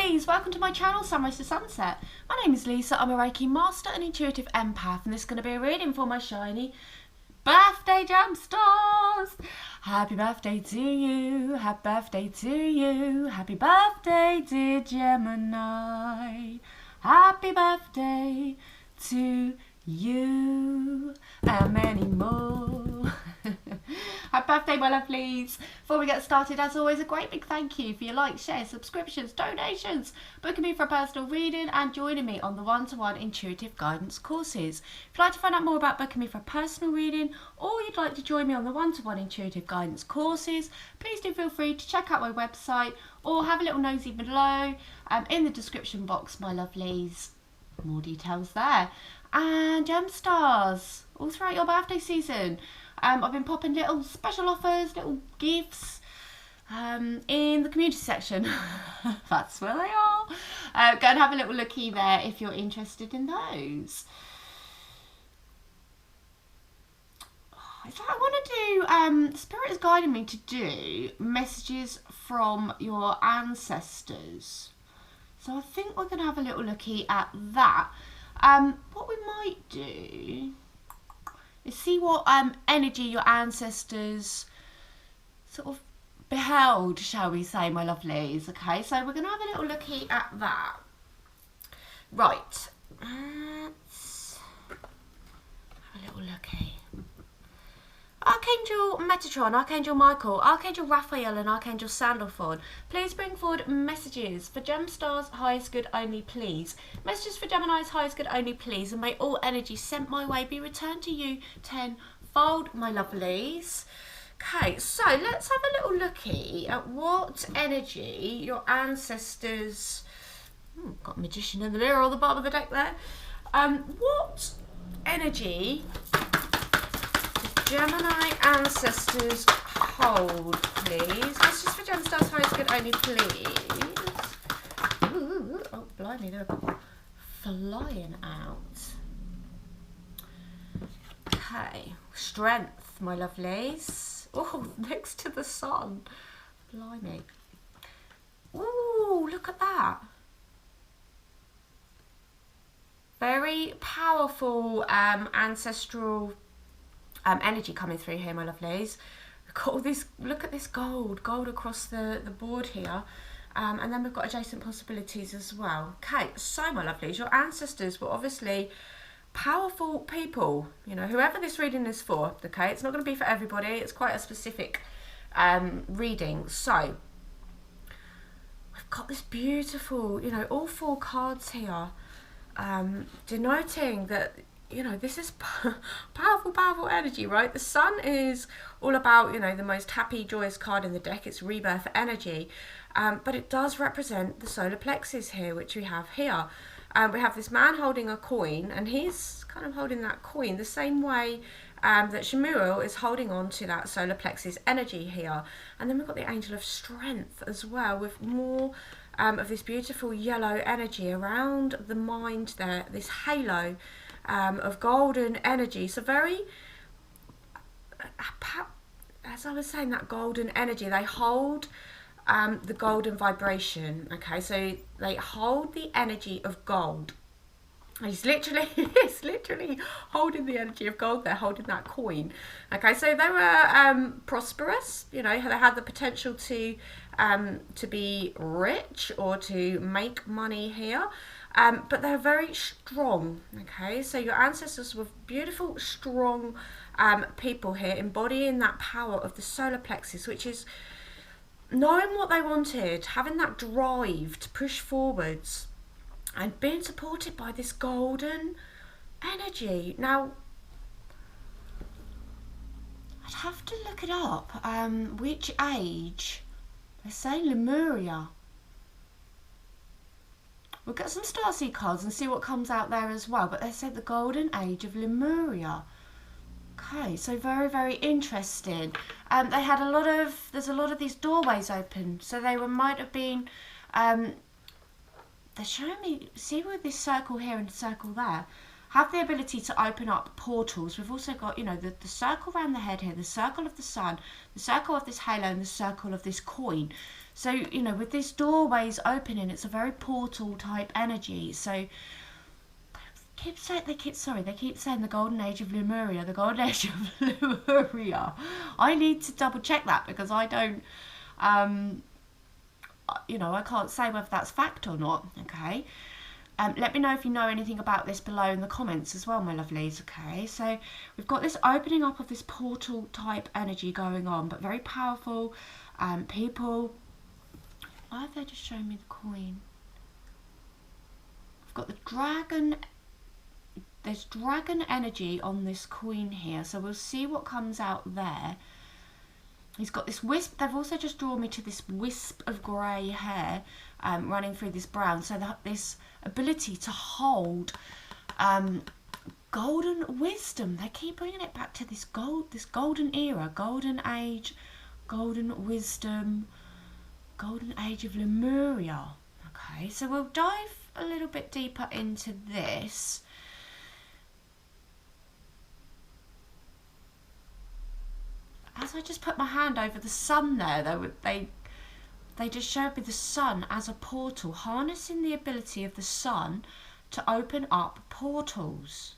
lovelies, welcome to my channel, Sunrise to Sunset. My name is Lisa, I'm a Reiki Master and Intuitive Empath, and this is going to be a reading for my shiny birthday gemstones. Happy birthday to you, happy birthday to you, happy birthday dear Gemini. Happy birthday to you and many more. Happy birthday, my lovelies. Before we get started, as always, a great big thank you for your likes, shares, subscriptions, donations, booking me for a personal reading and joining me on the one-to-one intuitive guidance courses. If you'd like to find out more about booking me for a personal reading, or you'd like to join me on the one-to-one intuitive guidance courses, please do feel free to check out my website or have a little nosy below in the description box, my lovelies. More details there. And gem stars all throughout your birthday season. I've been popping little special offers, little gifts in the community section. That's where they are. Go and have a little looky there if you're interested in those. So I want to do, Spirit is guiding me to do messages from your ancestors. So I think we're going to have a little looky at that. What we might do is see what energy your ancestors sort of beheld, shall we say, my lovelies. Okay, so we're going to have a little looky at that. Right, let's have a little looky. Archangel Metatron, Archangel Michael, Archangel Raphael and Archangel Sandalphon, please bring forward messages for Gemstars highest good only please. Messages for Gemini's highest good only please, and may all energy sent my way be returned to you tenfold, my lovelies. Okay, so let's have a little looky at what energy your ancestors... got a magician in the mirror on the bottom of the deck there. What energy... Gemini ancestors hold, please. That's just for Gemstars highest good only, please. Ooh, oh, blimey, they're flying out. Okay, strength, my lovelies. Oh, next to the sun. Blimey. Ooh, look at that. Very powerful ancestral energy coming through here, my lovelies. We've got all this, look at this gold across the board here, and then we've got adjacent possibilities as well. Okay, so my lovelies, your ancestors were obviously powerful people, you know, whoever this reading is for. Okay, it's not going to be for everybody, it's quite a specific reading. So we've got this beautiful, you know, all four cards here, denoting that, you know, this is powerful energy, right? The sun is all about, you know, the most happy, joyous card in the deck. It's rebirth energy, but it does represent the solar plexus here, which we have here. We have this man holding a coin, and he's kind of holding that coin the same way that Shemuel is holding on to that solar plexus energy here. And then we've got the angel of strength as well, with more of this beautiful yellow energy around the mind there, this halo of golden energy. So very, as I was saying, that golden energy, they hold the golden vibration. Okay, so they hold the energy of gold. It's literally holding the energy of gold. They're holding that coin. Okay, so they were prosperous, you know, they had the potential to be rich or to make money here. But they're very strong, okay? So your ancestors were beautiful, strong people here, embodying that power of the solar plexus, which is knowing what they wanted, having that drive to push forwards, and being supported by this golden energy. Now, I'd have to look it up. Which age? They say Lemuria. We'll get some starseed cards and see what comes out there as well. But they said the Golden Age of Lemuria. Okay, so very interesting. They had there's a lot of these doorways open. So they might have been, they're showing me, see with this circle here and circle there, have the ability to open up portals. We've also got, you know, the circle around the head here, the circle of the sun, the circle of this halo, and the circle of this coin. So, you know, with this doorways opening, it's a very portal type energy. So they keep saying the Golden Age of Lemuria, the Golden Age of Lemuria. I need to double check that, because I don't, you know, I can't say whether that's fact or not. Okay. Let me know if you know anything about this below in the comments as well, my lovelies. Okay, so we've got this opening up of this portal type energy going on, but very powerful people. Why have they just shown me the coin? I've got the dragon. There's dragon energy on this coin here, so we'll see what comes out there. He's got this wisp. They've also just drawn me to this wisp of grey hair running through this brown. So this ability to hold golden wisdom. They keep bringing it back to this golden era, golden age, golden wisdom, golden age of Lemuria. Okay, so we'll dive a little bit deeper into this. As I just put my hand over the sun there, they just showed me the sun as a portal, harnessing the ability of the sun to open up portals.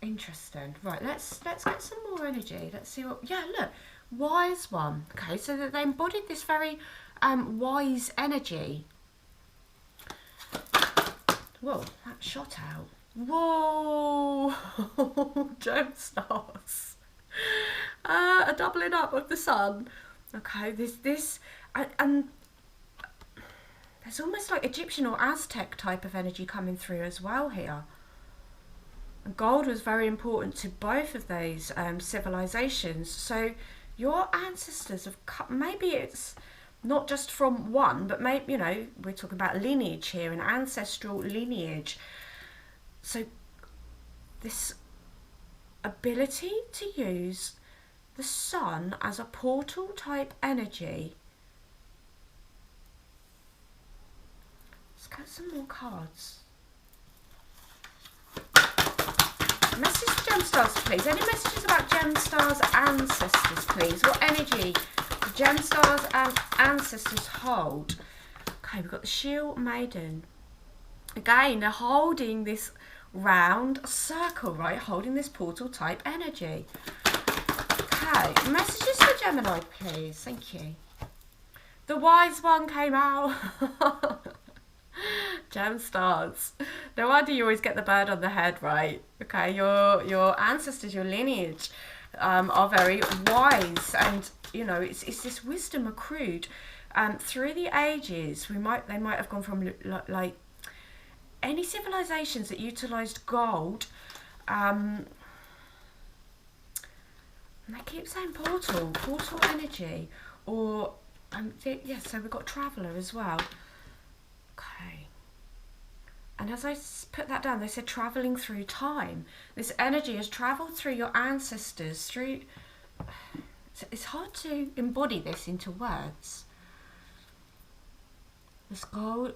Interesting. Right, let's get some more energy. Let's see what. Yeah, look, wise one. Okay, so that they embodied this very wise energy. Whoa, that shot out. Whoa, gemstones. A doubling up of the sun. Okay, and there's almost like Egyptian or Aztec type of energy coming through as well here. And gold was very important to both of those civilizations. So your ancestors have maybe it's not just from one, but maybe, you know, we're talking about lineage here, an ancestral lineage. So this ability to use the sun as a portal type energy. Let's get some more cards. Message for Gemstars, please. Any messages about Gemstars ancestors, please? What energy do Gemstars and ancestors hold? Okay, we've got the Shield Maiden. Again, they're holding this round circle, right? Holding this portal type energy. Okay, messages for Gemini, please. Thank you. The wise one came out. Gemstars. No wonder you always get the bird on the head, right? Okay, your ancestors, your lineage are very wise, and you know it's this wisdom accrued through the ages. They might have gone from like any civilizations that utilized gold. And they keep saying portal energy, or yeah. So we've got traveller as well. Okay. And as I put that down, they said travelling through time. This energy has travelled through your ancestors, through. It's hard to embody this into words. This gold,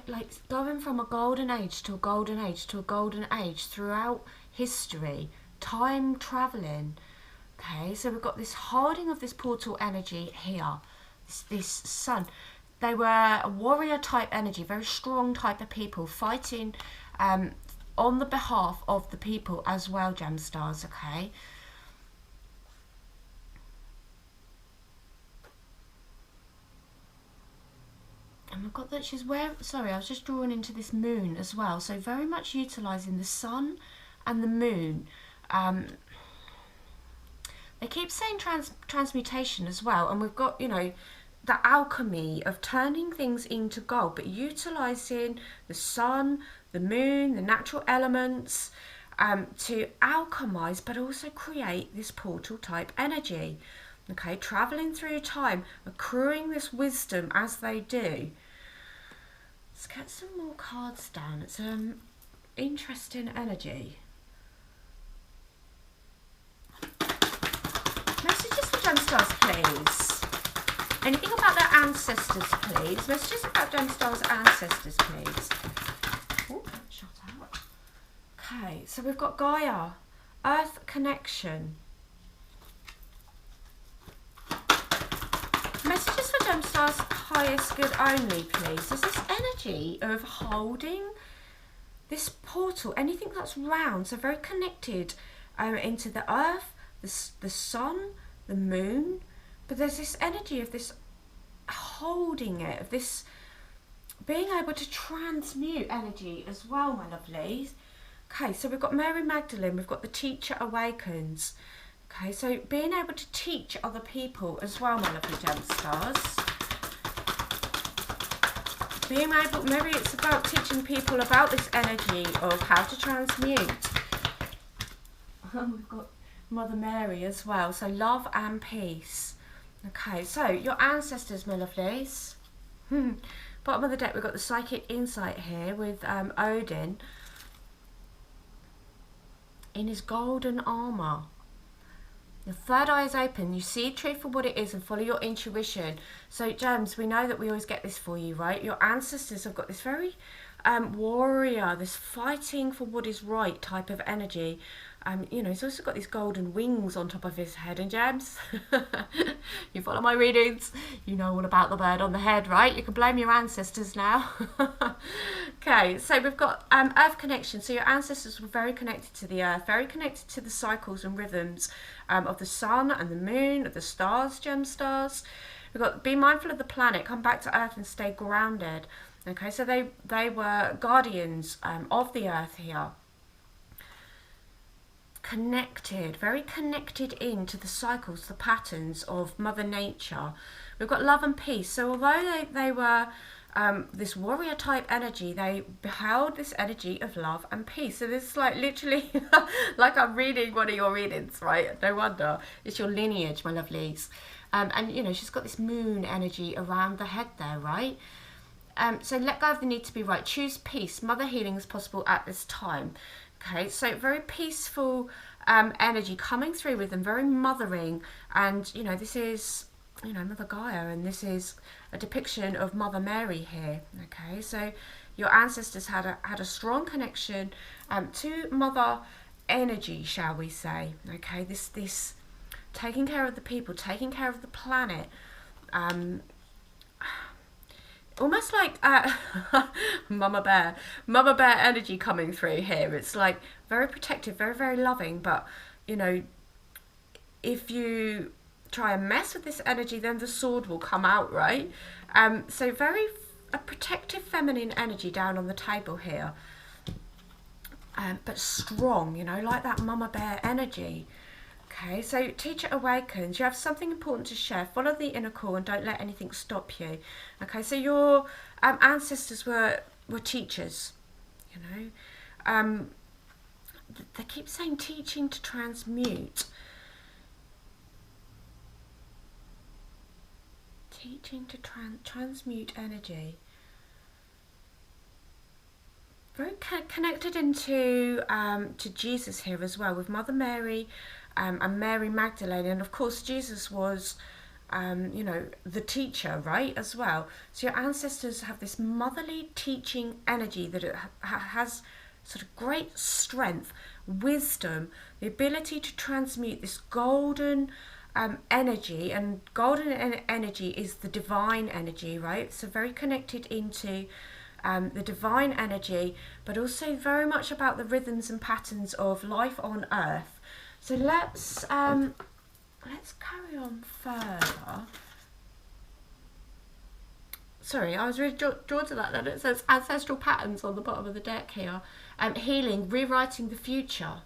like going from a golden age to a golden age to a golden age throughout history, time travelling. Okay, so we've got this holding of this portal energy here, this sun. They were a warrior type energy, very strong type of people, fighting on the behalf of the people as well, Gemstars, okay? And we've got that she's sorry, I was just drawn into this moon as well. So very much utilising the sun and the moon. They keep saying transmutation as well. And we've got, you know, the alchemy of turning things into gold, but utilising the sun, the moon, the natural elements to alchemise, but also create this portal type energy. Okay, travelling through time, accruing this wisdom as they do. Let's get some more cards down. It's interesting energy. Messages for Gemstars, please. Anything about their ancestors, please. Messages about Gemstars' ancestors, please. Oh, shot out. Okay, so we've got Gaia, Earth connection. us highest good only, please. There's this energy of holding this portal, anything that's round, so very connected into the earth, the sun, the moon. But there's this energy of this holding it, of this being able to transmute energy as well, my lovelies. Okay, so we've got Mary Magdalene, we've got the teacher awakens. Okay, so being able to teach other people as well, my lovely gemstars. Being able, maybe it's about teaching people about this energy of how to transmute. We've got Mother Mary as well, so love and peace. Okay, so your ancestors, my lovelies. Bottom of the deck, we've got the psychic insight here with Odin in his golden armour. The third eye is open. You see truth for what it is and follow your intuition. So, gems, we know that we always get this for you, right? Your ancestors have got this very warrior, this fighting for what is right type of energy. You know, he's also got these golden wings on top of his head. And gems, you follow my readings, you know all about the bird on the head, right? You can blame your ancestors now. Okay, so we've got earth connection. So your ancestors were very connected to the earth, very connected to the cycles and rhythms of the sun and the moon, of the stars, gem stars. We've got be mindful of the planet, come back to earth and stay grounded. Okay, so they were guardians of the earth here. Connected, very connected into the cycles, the patterns of Mother Nature. We've got love and peace. So although they were this warrior type energy, they beheld this energy of love and peace. So this is like literally like I'm reading one of your readings, right? No wonder. It's your lineage, my lovelies. And you know, she's got this moon energy around the head there, right? So let go of the need to be right. Choose peace. Mother healing is possible at this time. Okay, so very peaceful energy coming through with them, very mothering. And, you know, this is, you know, Mother Gaia, and this is a depiction of Mother Mary here. Okay, so your ancestors had a strong connection to Mother energy, shall we say. Okay, this taking care of the people, taking care of the planet. Almost like Mama Bear energy coming through here. It's like very protective, very, very loving. But, you know, if you try and mess with this energy, then the sword will come out, right? So very a protective feminine energy down on the table here. But strong, you know, like that Mama Bear energy. Okay, so teacher awakens. You have something important to share. Follow the inner call and don't let anything stop you. Okay, so your ancestors were teachers, you know. They keep saying teaching to transmute. Teaching to transmute energy. Very connected into to Jesus here as well, with Mother Mary and Mary Magdalene. And of course Jesus was you know, the teacher, right, as well. So your ancestors have this motherly teaching energy that it has sort of great strength, wisdom, the ability to transmute this golden energy. And golden energy is the divine energy, right? So very connected into the divine energy, but also very much about the rhythms and patterns of life on earth. So let's carry on further. Sorry, I was really drawn to that. Then it says ancestral patterns on the bottom of the deck here. Healing, rewriting the future.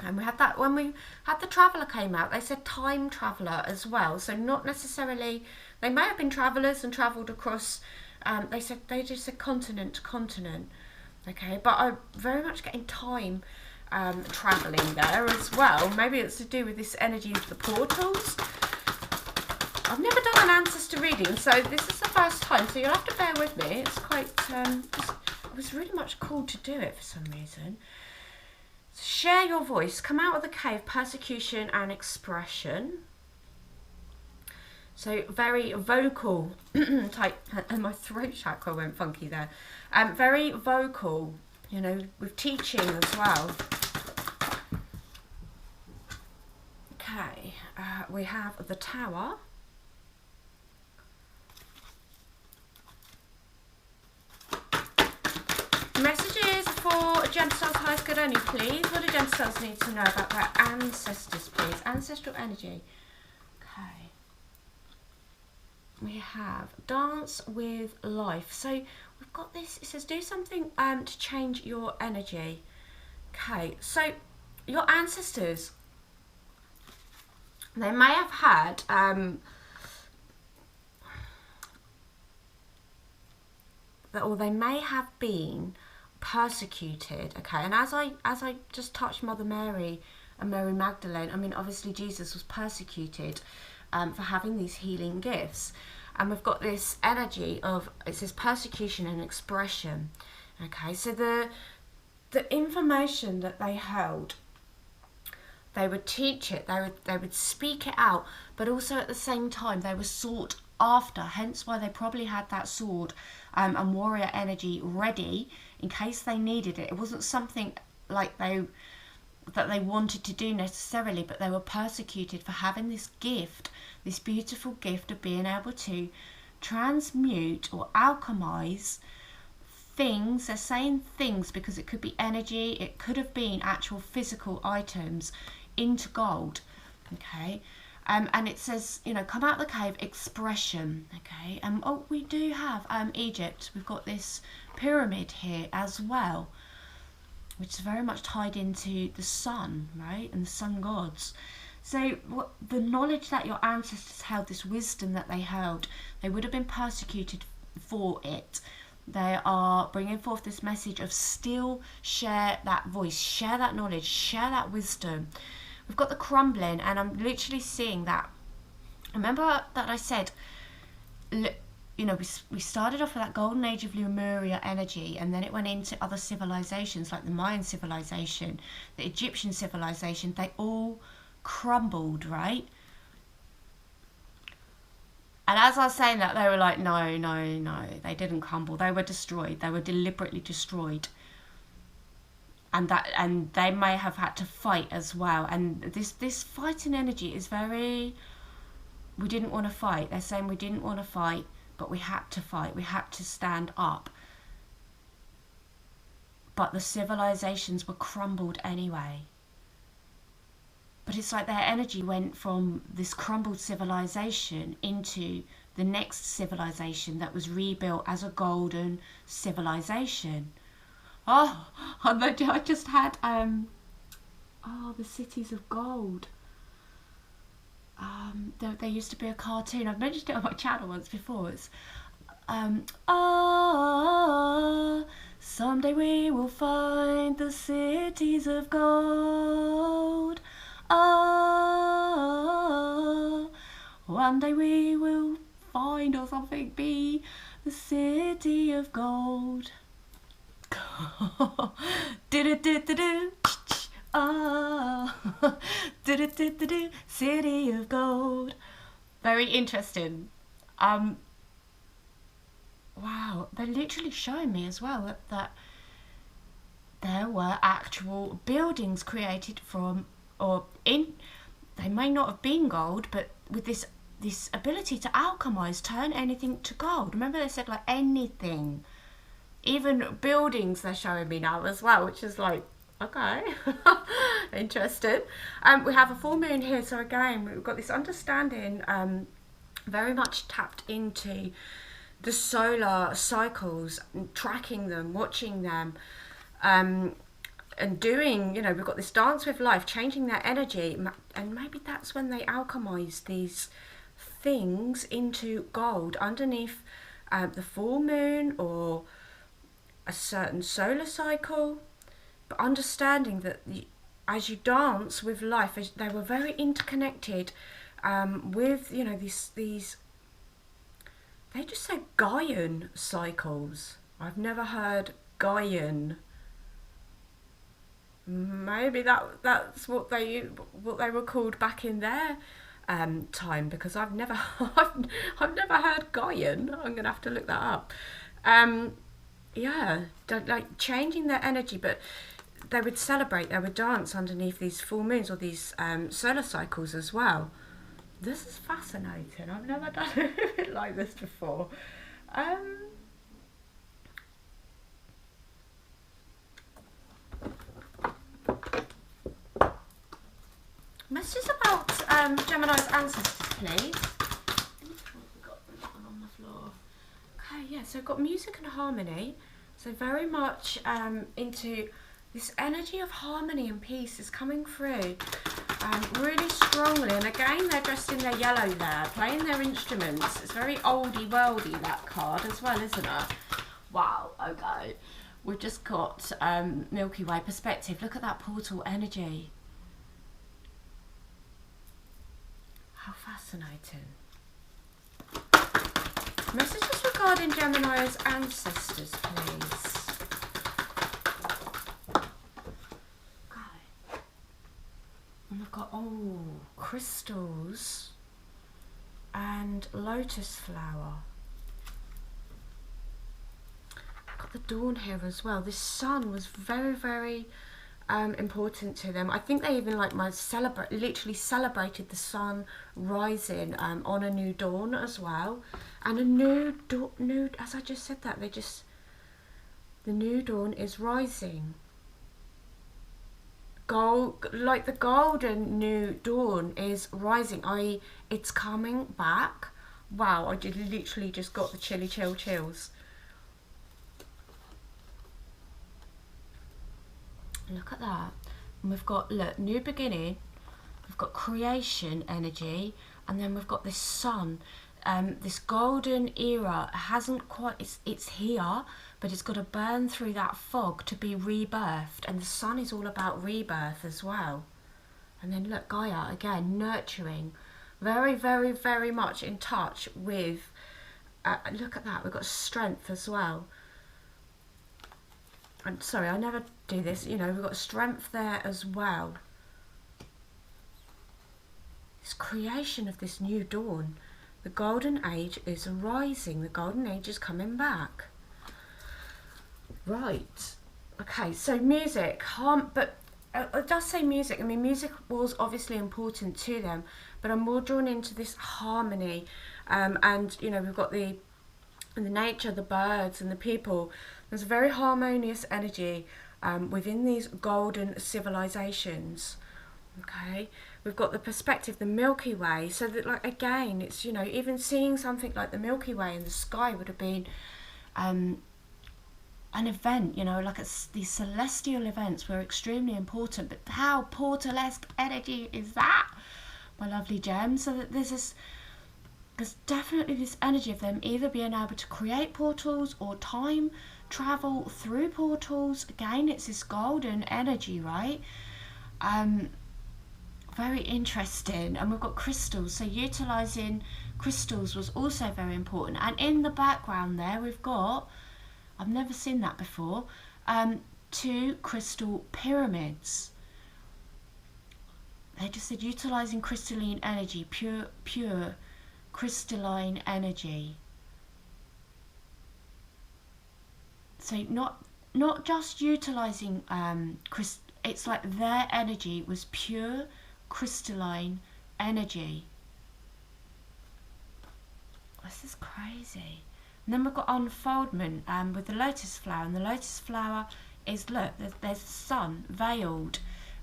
And we had that when we had the Traveller came out. They said time traveller as well. So not necessarily, they may have been travellers and travelled across. They just said continent to continent. Okay, but I'm very much getting time travelling there as well. Maybe it's to do with this energy of the portals. I've never done an ancestor reading, so this is the first time, so you'll have to bear with me. It's quite, I was really much called to do it for some reason. So share your voice, come out of the cave, persecution and expression. So very vocal type, and my throat chakra went funky there. Very vocal, you know, with teaching as well. Okay, we have the Tower. gemstones highest good only, please? What do gemstones need to know about their ancestors, please? Ancestral energy. Okay. We have dance with life. So we've got this. It says do something to change your energy. Okay. So your ancestors, they may have had or they may have been persecuted. Okay, and as I just touched Mother Mary and Mary Magdalene, I mean obviously Jesus was persecuted for having these healing gifts, and we've got this energy of, it says persecution and expression. Okay, so the information that they held, they would teach it, they would speak it out, but also at the same time they were sought after, hence why they probably had that sword and warrior energy ready in case they needed it. It wasn't something like that they wanted to do necessarily, but they were persecuted for having this gift, this beautiful gift of being able to transmute or alchemize things. They're saying things because it could be energy, it could have been actual physical items, into gold. Okay. And it says, you know, come out of the cave, expression. Okay. Oh, we do have Egypt. We've got this pyramid here as well, which is very much tied into the sun, right, and the sun gods. So the knowledge that your ancestors held, this wisdom that they held, they would have been persecuted for it. They are bringing forth this message of still share that voice, share that knowledge, share that wisdom. We've got the crumbling, and I'm literally seeing that. Remember that I said, you know, we started off with that Golden Age of Lemuria energy, and then it went into other civilizations like the Mayan civilization, the Egyptian civilization. They all crumbled, right? And as I was saying that, they were like, no, they didn't crumble. They were destroyed. They were deliberately destroyed. And they may have had to fight as well. And this fighting energy is very, we didn't want to fight. They're saying we didn't want to fight, but we had to fight. We had to stand up. But the civilizations were crumbled anyway. But it's like their energy went from this crumbled civilization into the next civilization that was rebuilt as a golden civilization. Oh, I just had the cities of gold. There used to be a cartoon. I've mentioned it on my channel once before. It's someday we will find the cities of gold. One day we will find or something be the city of gold. City of gold. Very interesting. Wow, they're literally showing me as well that there were actual buildings created from, or in, they may not have been gold, but with this ability to alchemize, turn anything to gold. Remember they said like anything, even buildings they're showing me now as well, which is like, okay, interesting. We have a full moon here, so again we've got this understanding, very much tapped into the solar cycles, tracking them, watching them, and doing, you know, we've got this dance with life, changing their energy, and maybe that's when they alchemize these things into gold underneath the full moon or a certain solar cycle. But understanding that as you dance with life, they were very interconnected with, you know, these they just say Gaian cycles. I've never heard Gaian. Maybe that's what they were called back in their time, because I've never I've never heard Gaian. I'm gonna have to look that up. Yeah, like changing their energy, but they would celebrate, they would dance underneath these full moons or these solar cycles as well. This is fascinating. I've never done it like this before. Gemini's ancestors, please. On the floor. Okay, yeah, so I've got music and harmony. So very much into this energy of harmony and peace is coming through really strongly. And again, they're dressed in their yellow there, playing their instruments. It's very oldie worldy, that card as well, isn't it? Wow, okay. We've just got Milky Way perspective. Look at that portal energy. How fascinating. Messages regarding Gemini's ancestors, please. Okay. And we've got, oh, crystals and lotus flower. Got the dawn here as well. This sun was very, very important to them. I think they even like literally celebrated the sun rising on a new dawn as well, and a new as I just said that, the new dawn is rising. Like the golden new dawn is rising, i.e. it's coming back. Wow, I literally just got the chills. Look at that. And we've got, look, new beginning, we've got creation energy, and then we've got this sun. This golden era hasn't quite, it's here, but it's got to burn through that fog to be rebirthed. And the sun is all about rebirth as well. And then look, Gaia, again, nurturing. Very, very, very much in touch with, look at that, we've got strength as well. I'm sorry, I never do this, you know, we've got strength there as well. This creation of this new dawn. The golden age is rising, the golden age is coming back. Right, okay, so music, but it does say music. I mean, music was obviously important to them, but I'm more drawn into this harmony, and, you know, we've got the nature, the birds and the people. There's a very harmonious energy within these golden civilizations. Okay, we've got the perspective, the Milky Way, so that, like, again, it's, you know, even seeing something like the Milky Way in the sky would have been an event, you know, like these celestial events were extremely important. But how portalesque energy is that, my lovely gems? So that there's definitely this energy of them either being able to create portals or time travel through portals. Again, it's this golden energy, right? Very interesting. And we've got crystals, so utilizing crystals was also very important. And in the background there we've got, I've never seen that before, 2 crystal pyramids. They just said utilizing crystalline energy, pure crystalline energy. So not just utilizing it's like their energy was pure crystalline energy. This is crazy. And then we've got unfoldment with the lotus flower, and the lotus flower is, look, there's the sun veiled.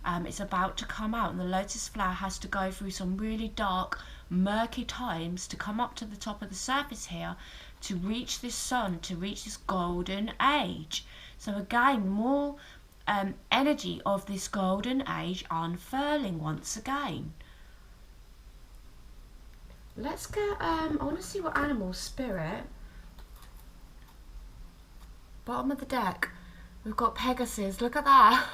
It's about to come out, and the lotus flower has to go through some really dark, murky times to come up to the top of the surface here to reach this sun, to reach this golden age. So again, more energy of this golden age unfurling once again. Let's get, I want to see what animal spirit. Bottom of the deck, we've got Pegasus, look at that.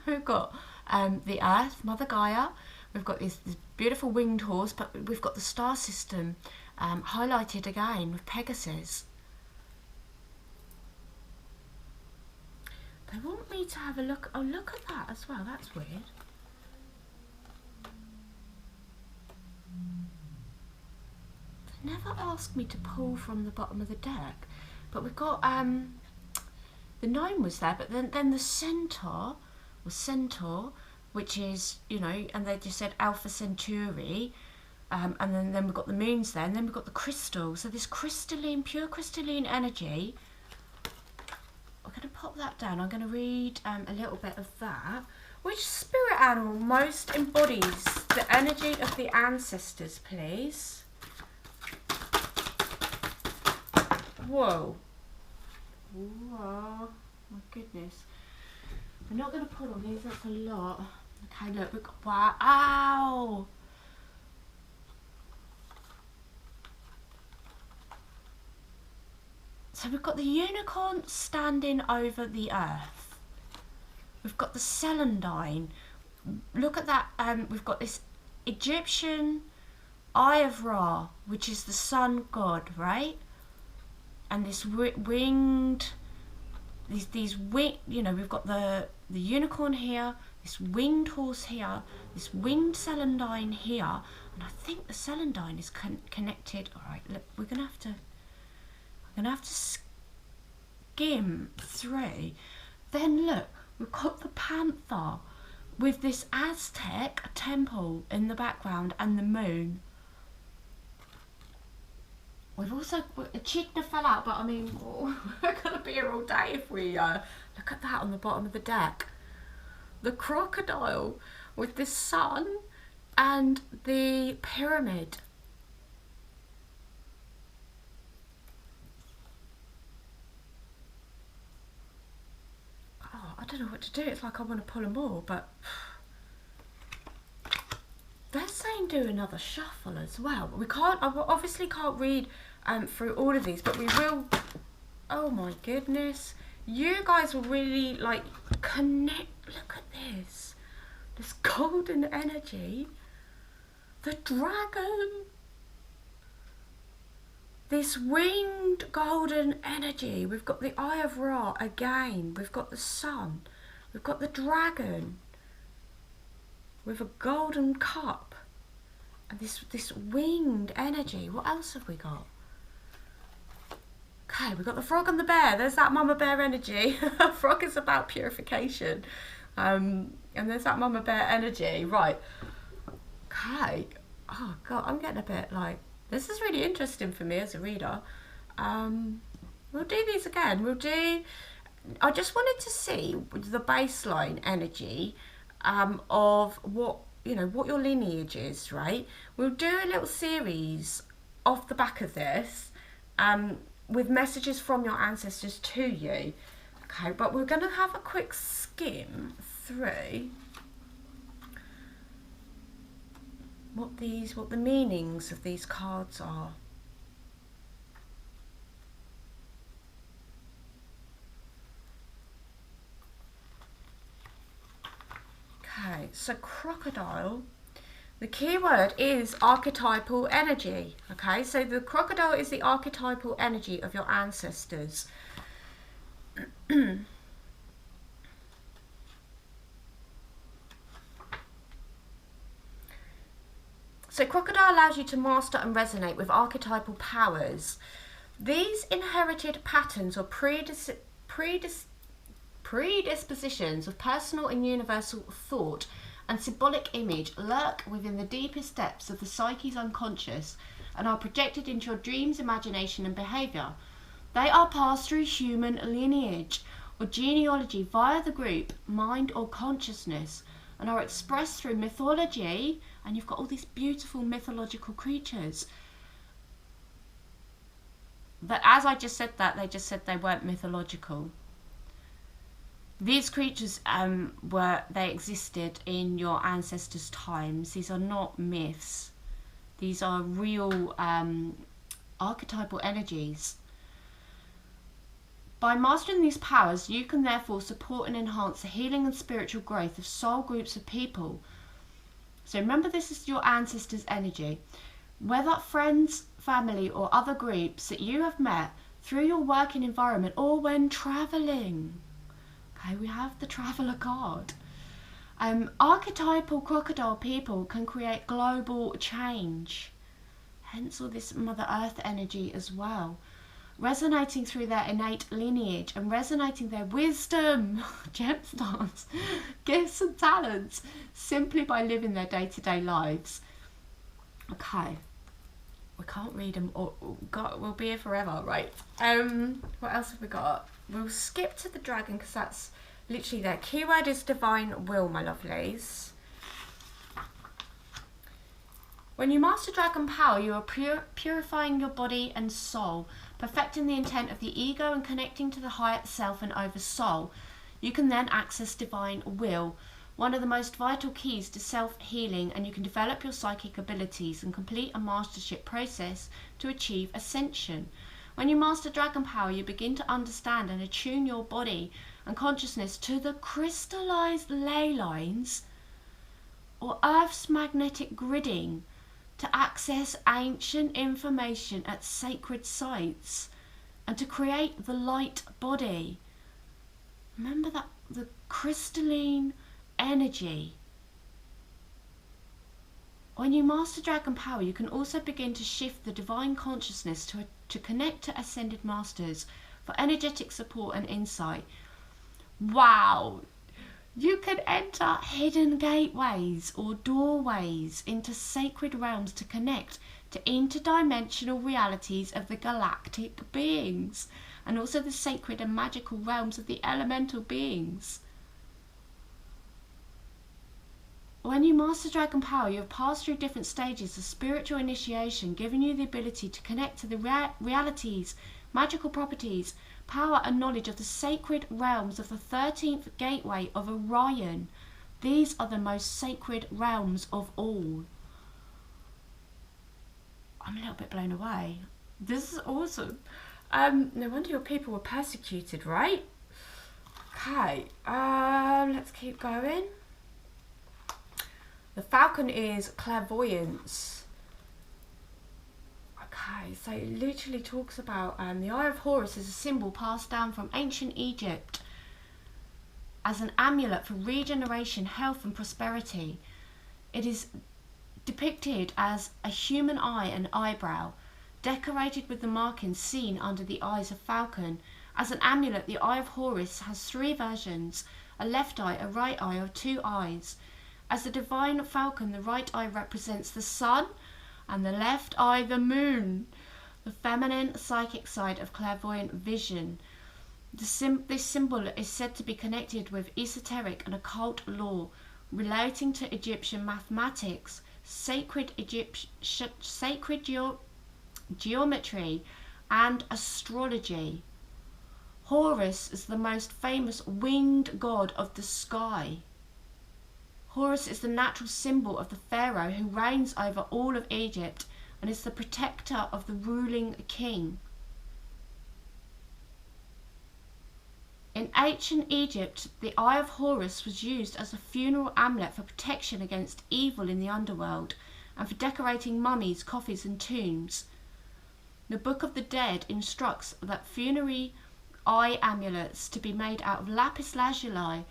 We've got the Earth, Mother Gaia, we've got this beautiful winged horse, but we've got the star system highlighted again with Pegasus. They want me to have a look, oh look at that as well, that's weird. They never asked me to pull from the bottom of the deck, but we've got, the gnome was there, but then the centaur was Centaur, which is, you know, and they just said Alpha Centauri, and then we've got the moons there, and then we've got the crystal. So this crystalline, pure crystalline energy. I'm going to pop that down. I'm going to read a little bit of that. Which spirit animal most embodies the energy of the ancestors, please. Whoa. Whoa. My goodness. I'm not going to pull on these, that's a lot. Okay, look, we've got, wow. Ow! So we've got the unicorn standing over the earth. We've got the Celandine. Look at that. We've got this Egyptian Eye of Ra, which is the sun god, right? And this winged, these wing, you know, we've got the unicorn here, this winged horse here, this winged Celandine here, and I think the Celandine is connected. All right, look, we're gonna have to skim through. Then look, we've got the panther with this Aztec temple in the background and the moon. We've also, Echidna fell out, but I mean, we're going to be here all day if we, look at that on the bottom of the deck. The crocodile with the sun and the pyramid. Oh, I don't know what to do. It's like I want to pull them all, but they're saying do another shuffle as well. We can't, I obviously can't read through all of these, but we will. Oh my goodness. You guys will really like connect. Look at this. This golden energy. The dragon. This winged golden energy. We've got the Eye of Ra again. We've got the sun. We've got the dragon with a golden cup. And this winged energy. What else have we got? Okay, we've got the frog and the bear. There's that mama bear energy. Frog is about purification. And there's that mama bear energy. Right. Okay. Oh God, I'm getting a bit like, this is really interesting for me as a reader. We'll do these again. I just wanted to see the baseline energy of what, you know, what your lineage is, right? We'll do a little series off the back of this with messages from your ancestors to you. Okay, but we're going to have a quick skim through what the meanings of these cards are. Okay, so crocodile, the key word is archetypal energy. Okay, so the crocodile is the archetypal energy of your ancestors. So crocodile allows you to master and resonate with archetypal powers. These inherited patterns or predispositions of personal and universal thought and symbolic image lurk within the deepest depths of the psyche's unconscious and are projected into your dreams, imagination and behaviour. They are passed through human lineage or genealogy via the group, mind or consciousness, and are expressed through mythology, and you've got all these beautiful mythological creatures. But as I just said that, they just said they weren't mythological. These creatures they existed in your ancestors' times. These are not myths. These are real archetypal energies. By mastering these powers, you can therefore support and enhance the healing and spiritual growth of soul groups of people. So remember, this is your ancestors' energy. Whether friends, family or other groups that you have met through your working environment or when travelling. Okay, we have the traveller card. Archetypal crocodile people can create global change. Hence all this Mother Earth energy as well. Resonating through their innate lineage and resonating their wisdom, gemstones, gifts and talents simply by living their day-to-day lives. Okay, we can't read them all. God, we'll be here forever, right? What else have we got? We'll skip to the dragon because that's literally there. Keyword is divine will, my lovelies. When you master dragon power, you are purifying your body and soul, perfecting the intent of the ego and connecting to the higher self and oversoul. You can then access divine will, one of the most vital keys to self-healing, and you can develop your psychic abilities and complete a mastership process to achieve ascension. When you master dragon power, you begin to understand and attune your body and consciousness to the crystallized ley lines or Earth's magnetic gridding, to access ancient information at sacred sites, and to create the light body. Remember that, the crystalline energy. When you master dragon power, you can also begin to shift the divine consciousness to connect to ascended masters for energetic support and insight. Wow! You can enter hidden gateways or doorways into sacred realms to connect to interdimensional realities of the galactic beings, and also the sacred and magical realms of the elemental beings. When you master dragon power, you have passed through different stages of spiritual initiation, giving you the ability to connect to the realities, magical properties, power and knowledge of the sacred realms of the 13th gateway of Orion. These are the most sacred realms of all. I'm a little bit blown away. This is awesome. No wonder your people were persecuted, right? Okay, let's keep going. The falcon is clairvoyance. Okay, so it literally talks about the Eye of Horus is a symbol passed down from ancient Egypt as an amulet for regeneration, health and prosperity. It is depicted as a human eye and eyebrow, decorated with the markings seen under the eyes of falcon. As an amulet, the Eye of Horus has 3 versions: a left eye, a right eye, or 2 eyes. As the divine falcon, the right eye represents the sun, and the left eye the moon, the feminine psychic side of clairvoyant vision. This symbol is said to be connected with esoteric and occult lore relating to Egyptian mathematics, sacred geometry, and astrology. Horus is the most famous winged god of the sky. Horus is the natural symbol of the pharaoh who reigns over all of Egypt and is the protector of the ruling king. In ancient Egypt, the Eye of Horus was used as a funeral amulet for protection against evil in the underworld and for decorating mummies, coffins and tombs. The Book of the Dead instructs that funerary eye amulets to be made out of lapis lazuli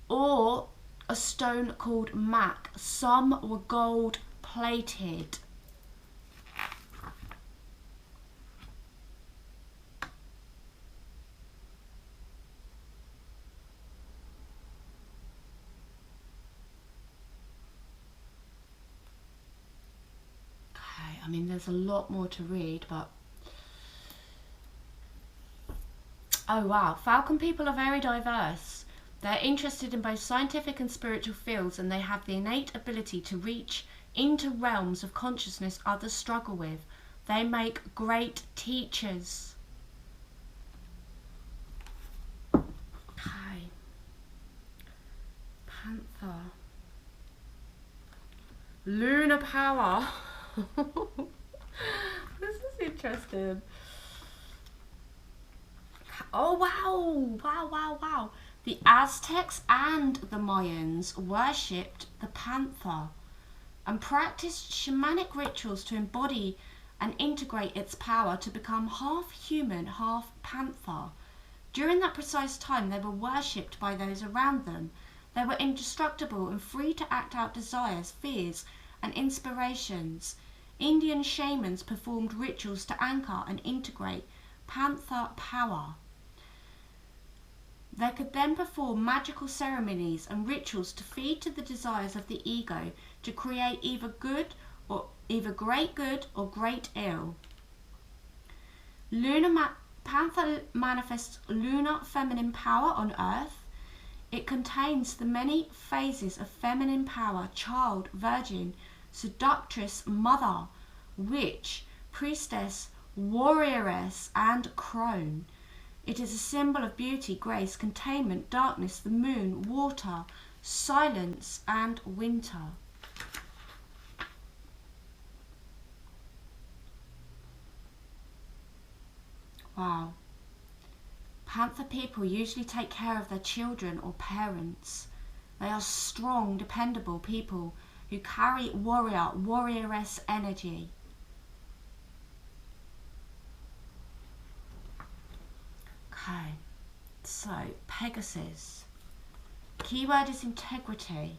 or a stone called mak. Some were gold plated. Okay, I mean there's a lot more to read, but oh wow, falcon people are very diverse. They're interested in both scientific and spiritual fields, and they have the innate ability to reach into realms of consciousness others struggle with. They make great teachers. Okay. Panther. Lunar power. This is interesting. Oh wow, wow. The Aztecs and the Mayans worshipped the panther and practiced shamanic rituals to embody and integrate its power to become half human, half panther. During that precise time, they were worshipped by those around them. They were indestructible and free to act out desires, fears, and inspirations. Indian shamans performed rituals to anchor and integrate panther power. They could then perform magical ceremonies and rituals to feed to the desires of the ego to create either great good or great ill. Panther manifests lunar feminine power on Earth. It contains the many phases of feminine power: child, virgin, seductress, mother, witch, priestess, warrioress, and crone. It is a symbol of beauty, grace, containment, darkness, the moon, water, silence, and winter. Wow. Panther people usually take care of their children or parents. They are strong, dependable people who carry warrioress energy. Okay, so Pegasus. Keyword is integrity.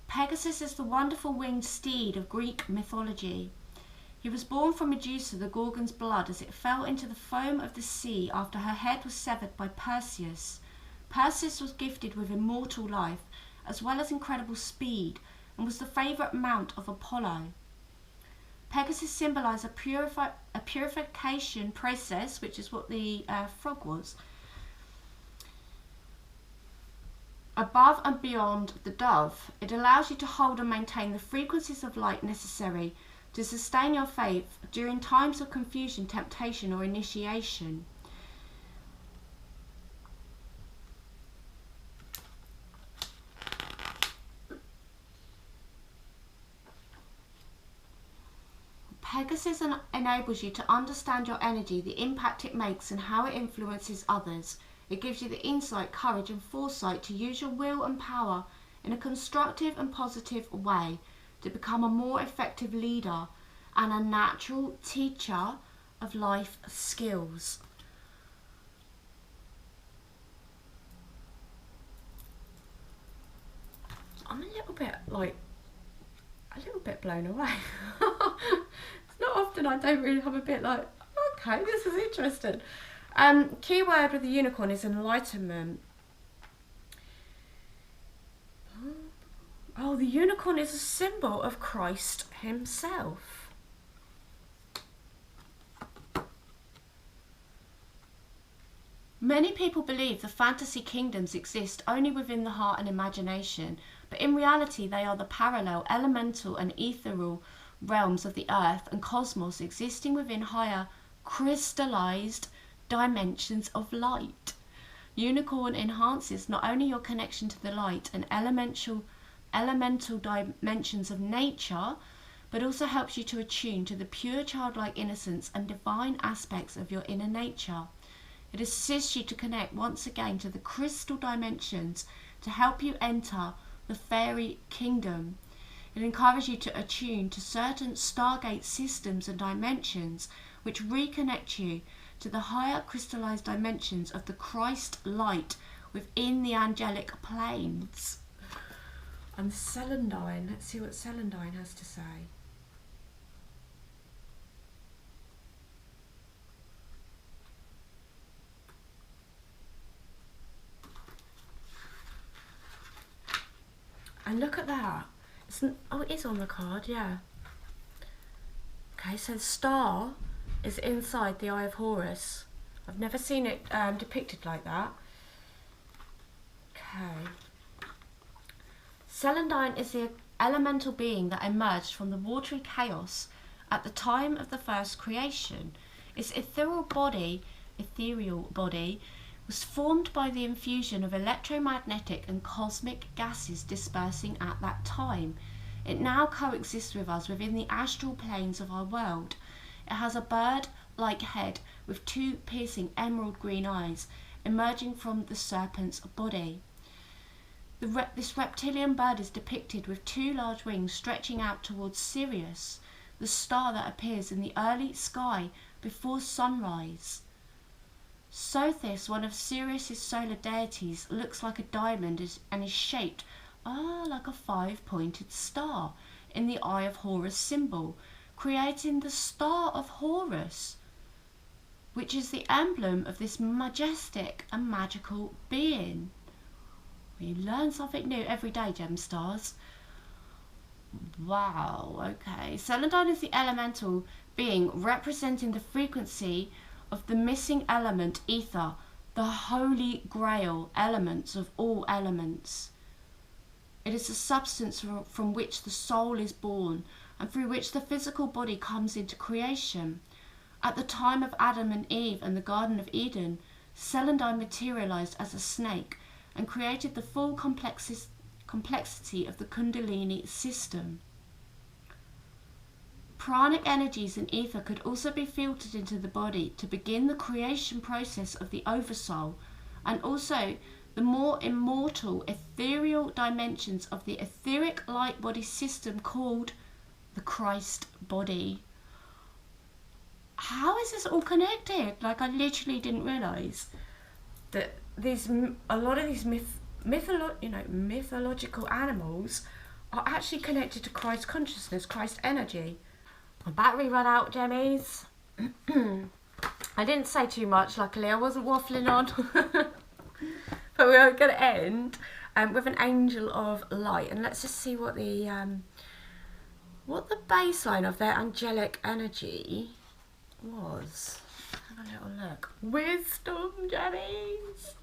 Pegasus is the wonderful winged steed of Greek mythology. He was born from Medusa, the Gorgon's blood, as it fell into the foam of the sea after her head was severed by Perseus. Perseus was gifted with immortal life, as well as incredible speed, and was the favourite mount of Apollo. Pegasus symbolised a purification process, which is what the frog was, above and beyond the dove. It allows you to hold and maintain the frequencies of light necessary to sustain your faith during times of confusion, temptation, or initiation. Pegasus enables you to understand your energy, the impact it makes, and how it influences others. It gives you the insight, courage, and foresight to use your will and power in a constructive and positive way to become a more effective leader and a natural teacher of life skills. I'm a little bit blown away. It's not often I don't really have a bit like, okay, this is interesting. Keyword with the unicorn is enlightenment. Oh, the unicorn is a symbol of Christ himself. Many people believe the fantasy kingdoms exist only within the heart and imagination, but in reality they are the parallel, elemental and ethereal realms of the earth and cosmos existing within higher crystallized dimensions of light. Unicorn enhances not only your connection to the light and elemental dimensions of nature, but also helps you to attune to the pure childlike innocence and divine aspects of your inner nature. It assists you to connect once again to the crystal dimensions to help you enter the fairy kingdom. It encourages you to attune to certain stargate systems and dimensions which reconnect you to the higher crystallized dimensions of the Christ light within the angelic planes. And Celandine, let's see what Celandine has to say. And look at that. Oh, it is on the card, yeah. Okay, so the star is inside the Eye of Horus. I've never seen it depicted like that. Okay. Celandine is the elemental being that emerged from the watery chaos at the time of the first creation. Its ethereal body was formed by the infusion of electromagnetic and cosmic gases dispersing at that time. It now coexists with us within the astral planes of our world. It has a bird-like head with two piercing emerald green eyes emerging from the serpent's body. This reptilian bird is depicted with two large wings stretching out towards Sirius, the star that appears in the early sky before sunrise. Sothis, one of Sirius's solar deities, looks like a diamond and is shaped like a five-pointed star in the Eye of Horus symbol, creating the Star of Horus, which is the emblem of this majestic and magical being. We learn something new every day, gem stars. Wow, okay. Celandine is the elemental being representing the frequency of the missing element, ether, the holy grail elements of all elements. It is the substance from which the soul is born and through which the physical body comes into creation. At the time of Adam and Eve and the Garden of Eden, Celandine materialized as a snake and created the full complexity of the Kundalini system. Pranic energies and ether could also be filtered into the body to begin the creation process of the oversoul, and also the more immortal ethereal dimensions of the etheric light body system called the Christ body. How is this all connected? Like, I literally didn't realise that a lot of these mythological animals are actually connected to Christ consciousness, Christ energy. My battery ran out, Gemmies. I didn't say too much, luckily. I wasn't waffling on. But we're going to end with an angel of light. And let's just see what the baseline of their angelic energy was. Have a little look. Wisdom, Jennies.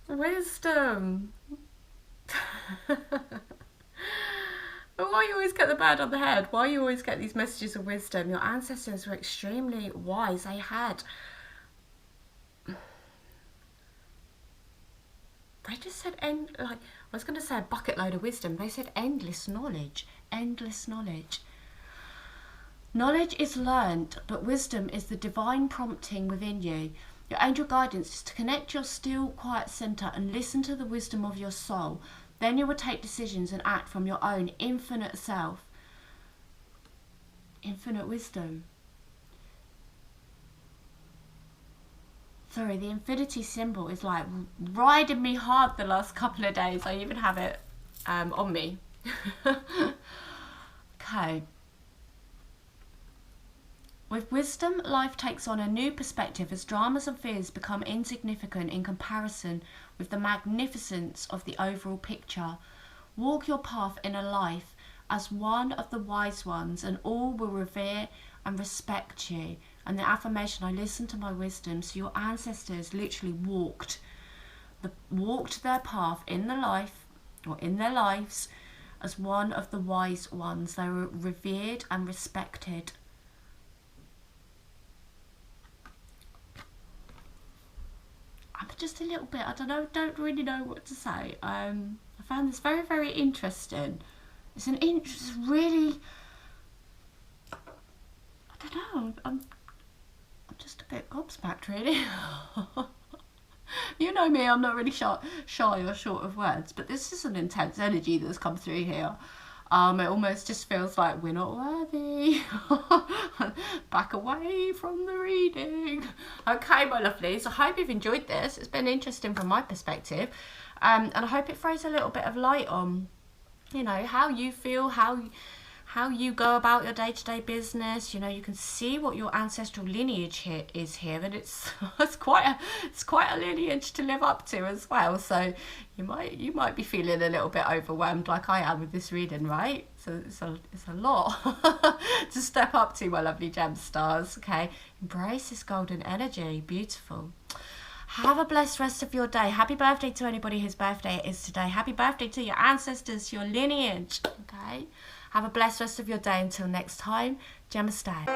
Wisdom. Why you always get the bird on the head? Why you always get these messages of wisdom? Your ancestors were extremely wise. They just said I was going to say a bucket load of wisdom. They said endless knowledge. Endless knowledge. Knowledge is learned, but wisdom is the divine prompting within you. Your angel guidance is to connect your still, quiet center and listen to the wisdom of your soul. Then you will take decisions and act from your own infinite self. Infinite wisdom. Sorry, the infinity symbol is like riding me hard the last couple of days. I even have it on me. Okay. With wisdom, life takes on a new perspective as dramas and fears become insignificant in comparison with the magnificence of the overall picture. Walk your path in a life as one of the wise ones, and all will revere and respect you. And the affirmation, I listen to my wisdom. So your ancestors literally walked their path in the life, or in their lives, as one of the wise ones. They were revered and respected. I'm just a little bit, I don't really know what to say. I found this very, very interesting. It's really, I don't know, I'm just a bit gobsmacked, really. You know me, I'm not really shy or short of words, but this is an intense energy that's come through here. It almost just feels like we're not worthy. Back away from the reading. Okay, my lovelies, I hope you've enjoyed this. It's been interesting from my perspective. And I hope it throws a little bit of light on, you know, how you feel, how you go about your day-to-day business. You know, you can see what your ancestral lineage is here, and it's quite a lineage to live up to as well. So you might be feeling a little bit overwhelmed like I am with this reading, right? So it's a lot to step up to, my lovely gem stars. Okay, embrace this golden energy. Beautiful. Have a blessed rest of your day. Happy birthday to anybody whose birthday it is today. Happy birthday to your ancestors, your lineage. Okay. Have a blessed rest of your day. Until next time, Namaste.